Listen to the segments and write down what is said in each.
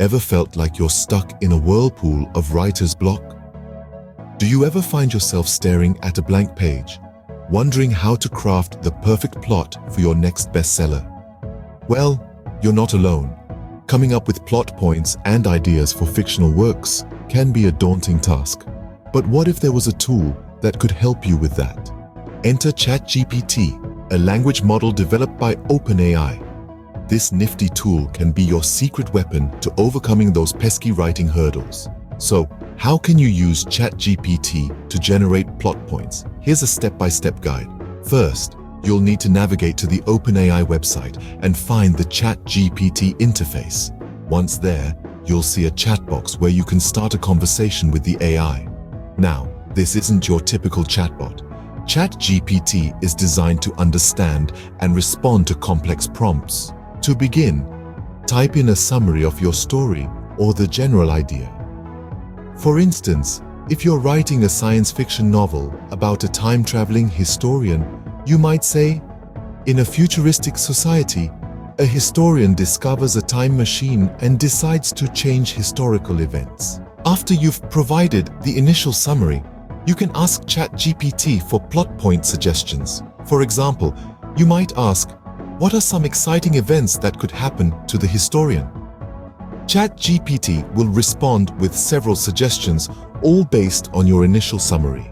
Ever felt like you're stuck in a whirlpool of writer's block? Do you ever find yourself staring at a blank page, wondering how to craft the perfect plot for your next bestseller? Well, you're not alone. Coming up with plot points and ideas for fictional works can be a daunting task. But what if there was a tool that could help you with that? Enter ChatGPT, a language model developed by OpenAI. This nifty tool can be your secret weapon to overcoming those pesky writing hurdles. So, how can you use ChatGPT to generate plot points? Here's a step-by-step guide. First, you'll need to navigate to the OpenAI website and find the ChatGPT interface. Once there, you'll see a chat box where you can start a conversation with the AI. Now, this isn't your typical chatbot. ChatGPT is designed to understand and respond to complex prompts. To begin, type in a summary of your story or the general idea. For instance, if you're writing a science fiction novel about a time-traveling historian, you might say, "In a futuristic society, a historian discovers a time machine and decides to change historical events." After you've provided the initial summary, you can ask ChatGPT for plot point suggestions. For example, you might ask, "What are some exciting events that could happen to the historian?" ChatGPT will respond with several suggestions, all based on your initial summary.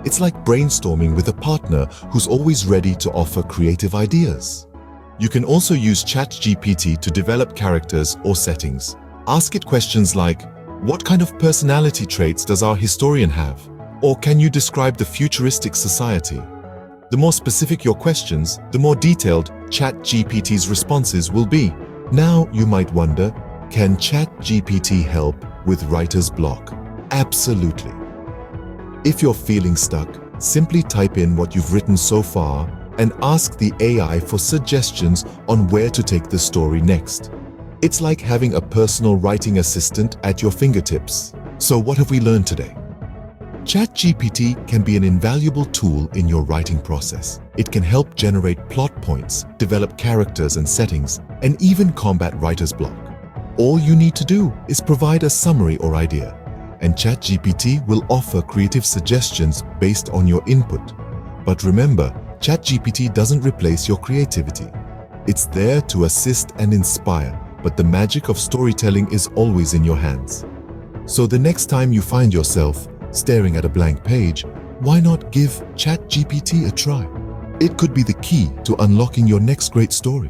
It's like brainstorming with a partner who's always ready to offer creative ideas. You can also use ChatGPT to develop characters or settings. Ask it questions like, "What kind of personality traits does our historian have?" Or, "Can you describe the futuristic society?" The more specific your questions, the more detailed ChatGPT's responses will be. Now you might wonder, can ChatGPT help with writer's block? Absolutely. If you're feeling stuck, simply type in what you've written so far and ask the AI for suggestions on where to take the story next. It's like having a personal writing assistant at your fingertips. So what have we learned today? ChatGPT can be an invaluable tool in your writing process. It can help generate plot points, develop characters and settings, and even combat writer's block. All you need to do is provide a summary or idea, and ChatGPT will offer creative suggestions based on your input. But remember, ChatGPT doesn't replace your creativity. It's there to assist and inspire, but the magic of storytelling is always in your hands. So the next time you find yourself staring at a blank page, why not give ChatGPT a try? It could be the key to unlocking your next great story.